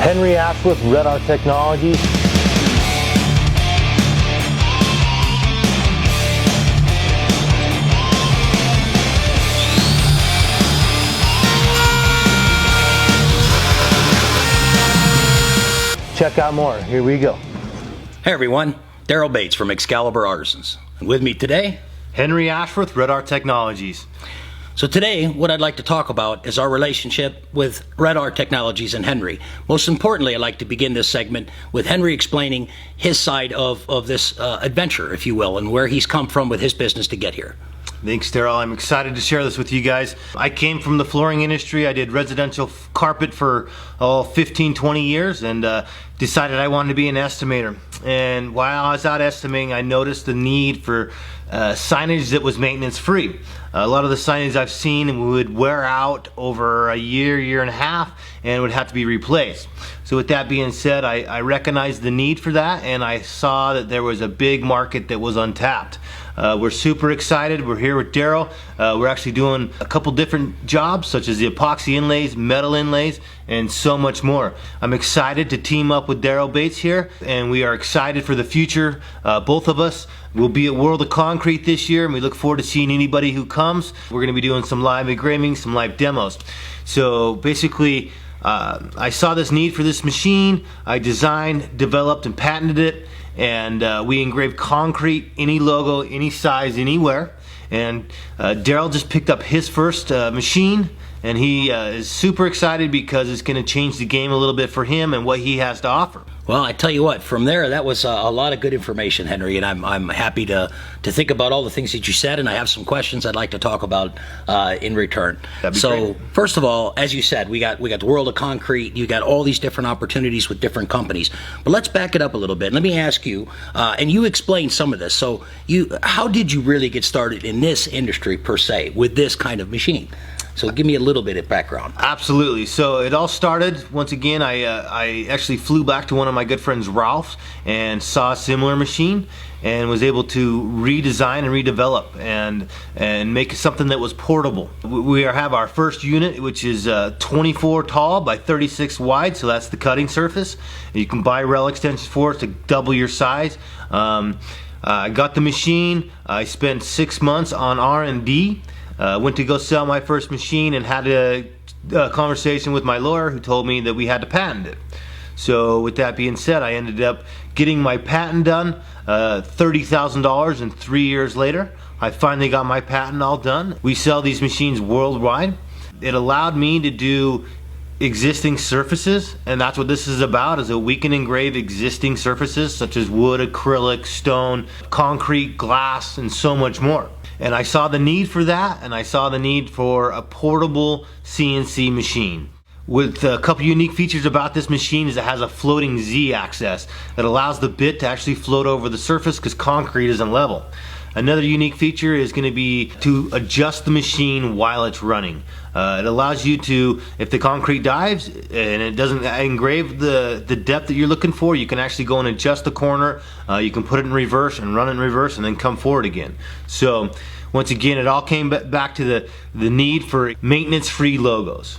Henry Ashworth, Red Art Technologies. Check out more. Here we go. Hey everyone, Daryl Bates from Excalibur Artisans. And with me today, Henry Ashworth, Red Art Technologies. So today, what I'd like to talk about is our relationship with Red Art Technologies and Henry. Most importantly, I'd like to begin this segment with Henry explaining his side of this adventure, if you will, and where he's come from with his business to get here. Thanks, Daryl. I'm excited to share this with you guys. I came from the flooring industry. I did residential carpet for 15, 20 years and decided I wanted to be an estimator. And while I was out estimating, I noticed the need for signage that was maintenance free. A lot of the signage I've seen would wear out over a year and a half, and would have to be replaced. So with that being said, I recognized the need for that, and I saw that there was a big market that was untapped. We're super excited. We're here with Daryl. We're actually doing a couple different jobs, such as the epoxy inlays, metal inlays, and so much more. I'm excited to team up with Daryl Bates here, and we are excited for the future. Both of us will be at World of Concrete this year, and we look forward to seeing anybody who comes. We're going to be doing some live engraving, some live demos. So basically, I saw this need for this machine. I designed, developed, and patented it. And we engrave concrete, any logo, any size, anywhere. And Daryl just picked up his first machine, and he is super excited because it's going to change the game a little bit for him and what he has to offer. Well, I tell you what, from there, that was a lot of good information, Henry, and I'm happy to think about all the things that you said, and I have some questions I'd like to talk about in return. That'd be so, great. First first of all, as you said, we got the World of Concrete. You got all these different opportunities with different companies. But let's back it up a little bit. Let me ask you, and you explained some of this. So, how did you really get started in this industry per se with this kind of machine? So give me a little bit of background. Absolutely. So it all started, once again, I actually flew back to one of my good friends, Ralph, and saw a similar machine and was able to redesign and redevelop and make something that was portable. We have our first unit, which is 24 tall by 36 wide, so that's the cutting surface. You can buy rail extensions for it to double your size. I got the machine. I spent 6 months on R&D. Went to go sell my first machine and had a conversation with my lawyer, who told me that we had to patent it. So with that being said, I ended up getting my patent done, $30,000, and 3 years later I finally got my patent all done. We sell these machines worldwide. It allowed me to do existing surfaces, and that's what this is about, is that we can engrave existing surfaces such as wood, acrylic, stone, concrete, glass, and so much more. And I saw the need for that, and I saw the need for a portable CNC machine. With a couple unique features about this machine is it has a floating Z-axis that allows the bit to actually float over the surface because concrete isn't level. Another unique feature is going to be to adjust the machine while it's running. It allows you to, if the concrete dives and it doesn't engrave the depth that you're looking for, you can actually go and adjust the corner. You can put it in reverse and run it in reverse and then come forward again. So once again, it all came back to the need for maintenance-free logos.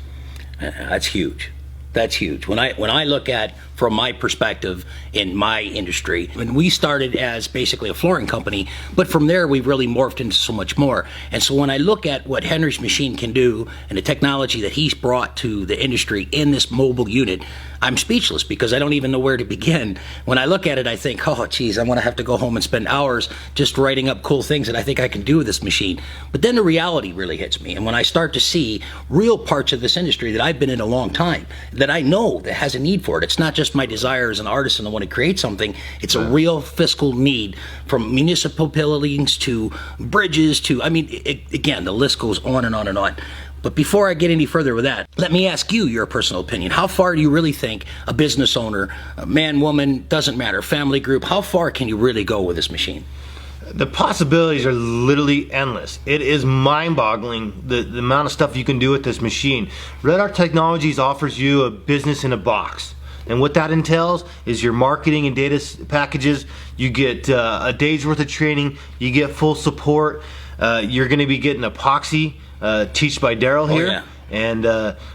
That's huge. That's huge. When I look at, from my perspective in my industry, when we started as basically a flooring company, but from there we've really morphed into so much more. And so when I look at what Henry's machine can do and the technology that he's brought to the industry in this mobile unit, I'm speechless because I don't even know where to begin. When I look at it, I think, oh geez, I'm going to have to go home and spend hours just writing up cool things that I think I can do with this machine. But then the reality really hits me. And when I start to see real parts of this industry that I've been in a long time, that I know that has a need for it, it's not just my desire as an artist and I want to create something. It's a real fiscal need, from municipal buildings to bridges to, I mean, again, the list goes on and on and on. But before I get any further with that, let me ask you your personal opinion. How far do you really think a business owner, a man, woman, doesn't matter, family group, how far can you really go with this machine? The possibilities are literally endless. It is mind-boggling the amount of stuff you can do with this machine. Red Art Technologies offers you a business in a box. And what that entails is your marketing and data packages. You get a day's worth of training. You get full support. You're going to be getting epoxy, taught by Daryl here. Yeah. And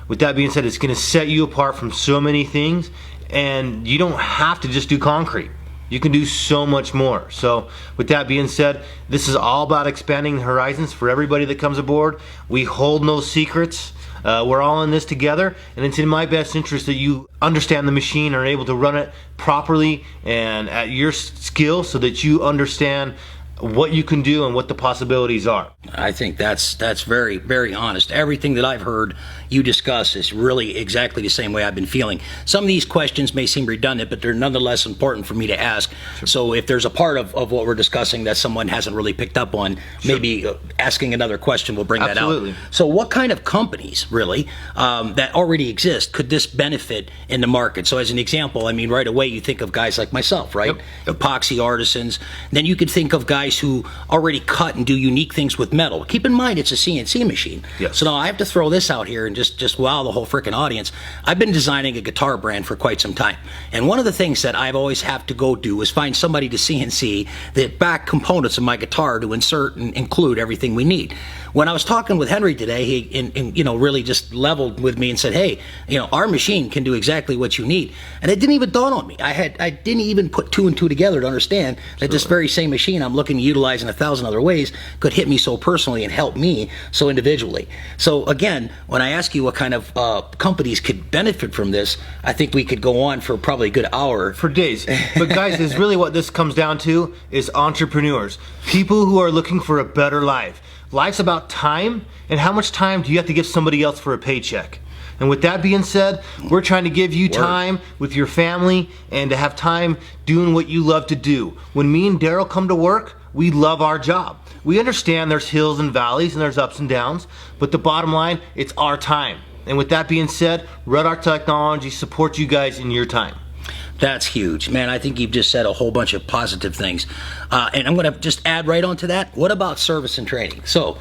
with that being said, it's going to set you apart from so many things, and you don't have to just do concrete. You can do so much more. So with that being said, this is all about expanding the horizons for everybody that comes aboard. We hold no secrets. We're all in this together, and it's in my best interest that you understand the machine, are able to run it properly and at your skill, so that you understand what you can do and what the possibilities are. I think that's very, very honest. Everything that I've heard you discuss is really exactly the same way I've been feeling. Some of these questions may seem redundant, but they're nonetheless important for me to ask. Sure. So if there's a part of what we're discussing that someone hasn't really picked up on, sure, maybe asking another question will bring Absolutely. that out. So what kind of companies, really, that already exist could this benefit in the market? So as an example, I mean, right away you think of guys like myself, right? Yep. Epoxy artisans. Then you could think of guys who already cut and do unique things with metal. Keep in mind, it's a CNC machine. Yes. So now I have to throw this out here and just wow the whole freaking audience. I've been designing a guitar brand for quite some time. And one of the things that I've always have to go do is find somebody to CNC the back components of my guitar to insert and include everything we need. When I was talking with Henry today, he really just leveled with me and said, hey, our machine can do exactly what you need. And it didn't even dawn on me. I didn't even put two and two together to understand that this very same machine I'm looking to utilize in 1,000 other ways could hit me so personally and help me so individually. So again, when I ask you what kind of companies could benefit from this, I think we could go on for probably a good hour. For days. But guys, is really what this comes down to is entrepreneurs. People who are looking for a better life. Life's about time, and how much time do you have to give somebody else for a paycheck? And with that being said, we're trying to give you time with your family and to have time doing what you love to do. When me and Daryl come to work, we love our job. We understand there's hills and valleys and there's ups and downs, but the bottom line, it's our time. And with that being said, Red Art Technology supports you guys in your time. That's huge. Man, I think you've just said a whole bunch of positive things. And I'm going to just add right onto that. What about service and training? So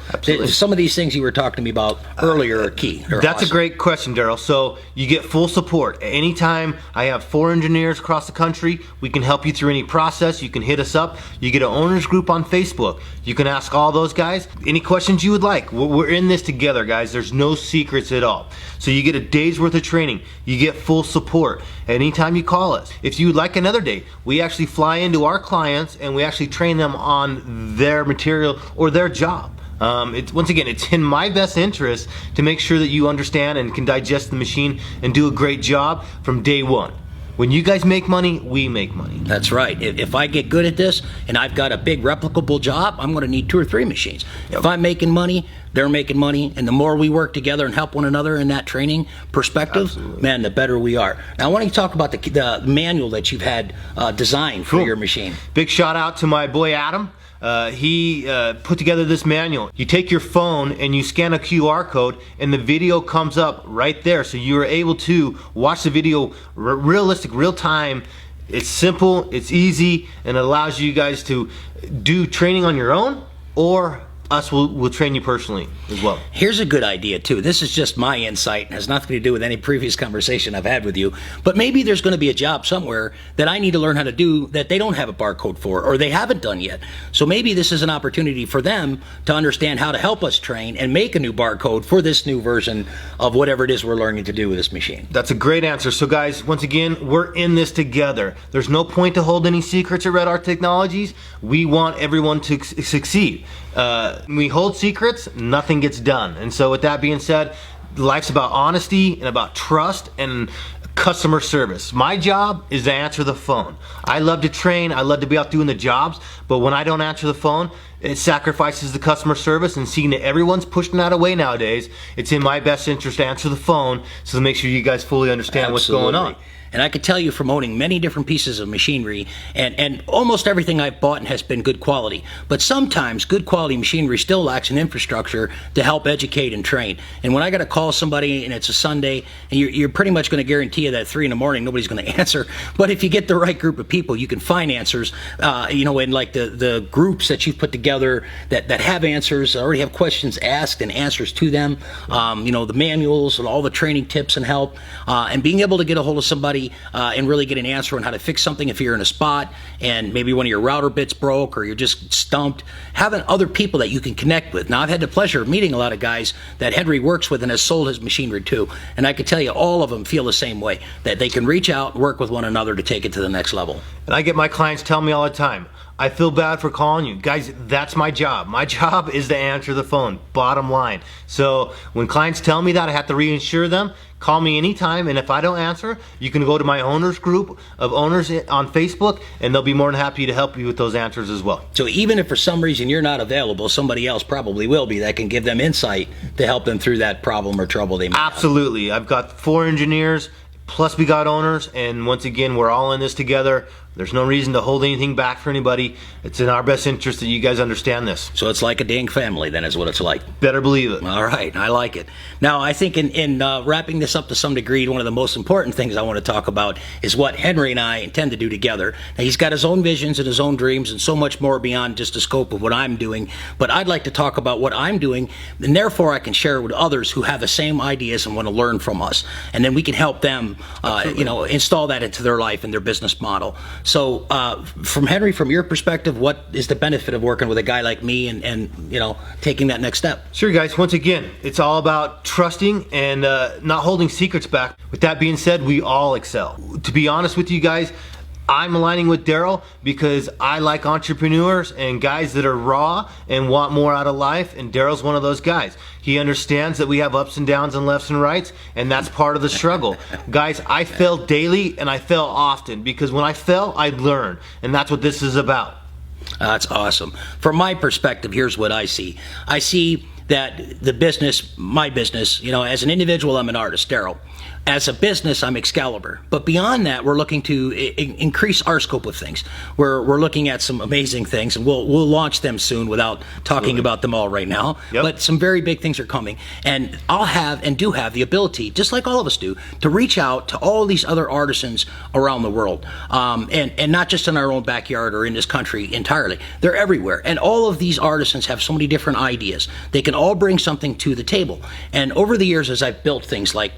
some of these things you were talking to me about earlier are key. That's a great question, Daryl. So you get full support. Anytime I have 4 engineers across the country, we can help you through any process. You can hit us up. You get an owners group on Facebook. You can ask all those guys any questions you would like. We're in this together, guys. There's no secrets at all. So you get a day's worth of training. You get full support anytime you call us. If you would like another day, we actually fly into our clients and we actually train them on their material or their job. Once again, it's in my best interest to make sure that you understand and can digest the machine and do a great job from day one. When you guys make money, we make money. That's right. If I get good at this and I've got a big replicable job, I'm going to need 2 or 3 machines. Yep. If I'm making money, they're making money, and the more we work together and help one another in that training perspective, Absolutely. Man, the better we are. Now, I want to talk about the manual that you've had designed for your machine. Big shout out to my boy Adam. He put together this manual. You take your phone and you scan a QR code and the video comes up right there, so you're able to watch the video realistic, real time. It's simple, it's easy, and it allows you guys to do training on your own, or us will train you personally as well. Here's a good idea too. This is just my insight and has nothing to do with any previous conversation I've had with you. But maybe there's going to be a job somewhere that I need to learn how to do that they don't have a barcode for or they haven't done yet. So maybe this is an opportunity for them to understand how to help us train and make a new barcode for this new version of whatever it is we're learning to do with this machine. That's a great answer. So guys, once again, we're in this together. There's no point to hold any secrets at Red Art Technologies. We want everyone to succeed. When we hold secrets, nothing gets done. And so with that being said, life's about honesty and about trust and customer service. My job is to answer the phone. I love to train, I love to be out doing the jobs, but when I don't answer the phone, it sacrifices the customer service, and seeing that everyone's pushing that away nowadays, it's in my best interest to answer the phone, so to make sure you guys fully understand what's going on. And I could tell you from owning many different pieces of machinery, and almost everything I've bought has been good quality. But sometimes good quality machinery still lacks an infrastructure to help educate and train. And when I got to call somebody and it's a Sunday, and you're pretty much going to guarantee you that at 3 in the morning nobody's going to answer. But if you get the right group of people, you can find answers. In like the groups that you've put together. together that have answers, already have questions asked and answers to them, the manuals and all the training tips and help, and being able to get a hold of somebody and really get an answer on how to fix something if you're in a spot and maybe one of your router bits broke or you're just stumped. Having other people that you can connect with. Now, I've had the pleasure of meeting a lot of guys that Henry works with and has sold his machinery to, and I can tell you all of them feel the same way, that they can reach out and work with one another to take it to the next level. And I get my clients tell me all the time, I feel bad for calling you. Guys, that's my job. My job is to answer the phone, bottom line. So when clients tell me that, I have to reassure them, call me anytime, and if I don't answer, you can go to my owners group of owners on Facebook, and they'll be more than happy to help you with those answers as well. So even if for some reason you're not available, somebody else probably will be that can give them insight to help them through that problem or trouble they may have. Absolutely. I've got 4 engineers, plus we got owners, and once again, we're all in this together. There's no reason to hold anything back for anybody. It's in our best interest that you guys understand this. So it's like a dang family, then, is what it's like. Better believe it. All right, I like it. Now, I think in wrapping this up to some degree, one of the most important things I want to talk about is what Henry and I intend to do together. Now, he's got his own visions and his own dreams and so much more beyond just the scope of what I'm doing, but I'd like to talk about what I'm doing, and therefore I can share it with others who have the same ideas and want to learn from us. And then we can help them, install that into their life and their business model. So, from Henry, from your perspective, what is the benefit of working with a guy like me and taking that next step? Sure, guys. Once again, it's all about trusting and not holding secrets back. With that being said, we all excel. To be honest with you guys, I'm aligning with Daryl because I like entrepreneurs and guys that are raw and want more out of life, and Daryl's one of those guys. He understands that we have ups and downs and lefts and rights, and that's part of the struggle. Guys, I fail daily and I fail often because when I fail, I learn, and that's what this is about. That's awesome. From my perspective, here's what I see. I see that the business, my business, as an individual, I'm an artist, Daryl. As a business, I'm Excalibur. But beyond that, we're looking to increase our scope of things. We're looking at some amazing things, and we'll launch them soon without talking about them all right now. Yep. But some very big things are coming. And I'll have and do have the ability, just like all of us do, to reach out to all these other artisans around the world. And not just in our own backyard or in this country entirely. They're everywhere. And all of these artisans have so many different ideas. They can all bring something to the table. And over the years, as I've built things like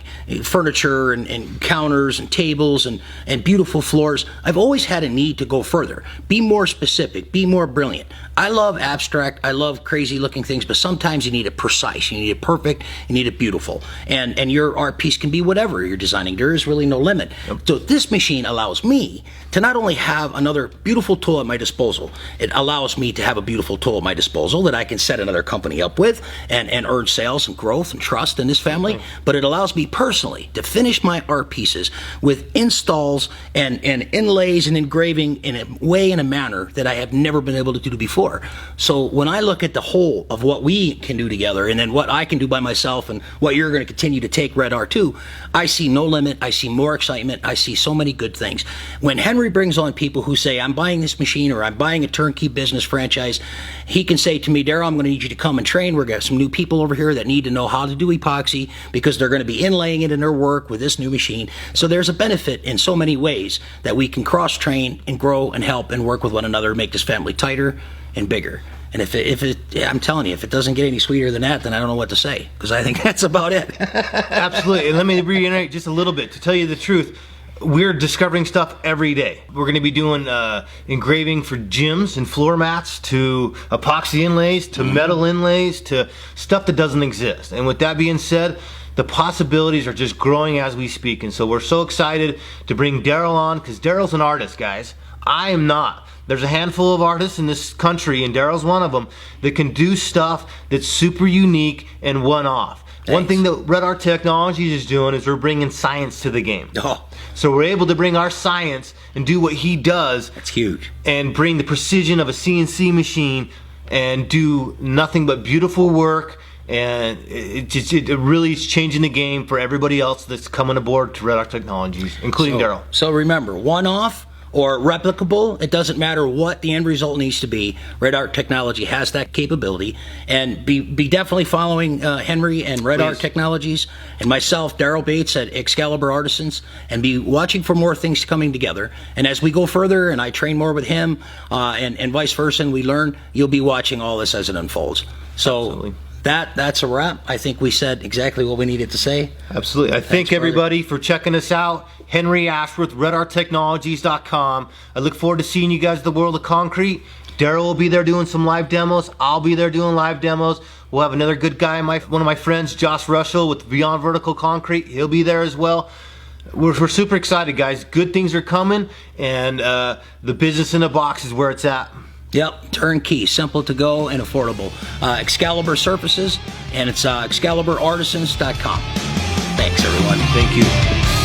furniture and counters and tables and beautiful floors, I've always had a need to go further, be more specific, be more brilliant. I love abstract, I love crazy looking things, but sometimes you need it precise, you need it perfect, you need it beautiful. And your art piece can be whatever you're designing. There is really no limit. Yep. So this machine allows me to not only have another beautiful tool at my disposal, it allows me to have a beautiful tool at my disposal that I can set another company up with and earn sales and growth and trust in this family, but it allows me personally to finish my art pieces with installs and inlays and engraving in a way and a manner that I have never been able to do before. So when I look at the whole of what we can do together and then what I can do by myself and what you're going to continue to take Red Art to, I see no limit, I see more excitement, I see so many good things. When Henry brings on people who say, I'm buying this machine or I'm buying a turnkey business franchise, he can say to me, Daryl, I'm going to need you to come and train. We're going to have some new people over here that need to know how to do epoxy because they're going to be inlaying it in their work with this new machine. So there's a benefit in so many ways that we can cross-train and grow and help and work with one another, make this family tighter and bigger. And if it, I'm telling you, if it doesn't get any sweeter than that, then I don't know what to say, because I think that's about it. Absolutely. And let me reiterate just a little bit. To tell you the truth, we're discovering stuff every day. We're going to be doing engraving for gyms and floor mats, to epoxy inlays, to metal inlays, to stuff that doesn't exist. And with that being said, the possibilities are just growing as we speak. And so we're so excited to bring Daryl on, because Daryl's an artist, guys. I am not. There's a handful of artists in this country, and Daryl's one of them, that can do stuff that's super unique and one-off. Thanks. One thing that Red Art Technologies is doing is we're bringing science to the game. Oh. So we're able to bring our science and do what he does. That's huge. And bring the precision of a CNC machine and do nothing but beautiful work. And it really is changing the game for everybody else that's coming aboard to Red Art Technologies, including Daryl. So remember, one-off or replicable. It doesn't matter what the end result needs to be. Red Art Technology has that capability. And be definitely following Henry and Red Art Technologies and myself, Daryl Bates at Excalibur Artisans, and be watching for more things coming together. And as we go further and I train more with him and vice versa and we learn, you'll be watching all this as it unfolds. So Absolutely. That's a wrap. I think we said exactly what we needed to say. Absolutely. I thank brother. everybody for checking us out. Henry Ashworth, redarttechnologies.com. I look forward to seeing you guys at the World of Concrete. Daryl will be there doing some live demos. I'll be there doing live demos. We'll have another good guy, one of my friends, Josh Russell with Beyond Vertical Concrete. He'll be there as well. We're super excited, guys. Good things are coming, and the business in a box is where it's at. Yep, turnkey, simple to go and affordable. Excalibur Surfaces, and it's ExcaliburArtisans.com. Thanks, everyone. Thank you.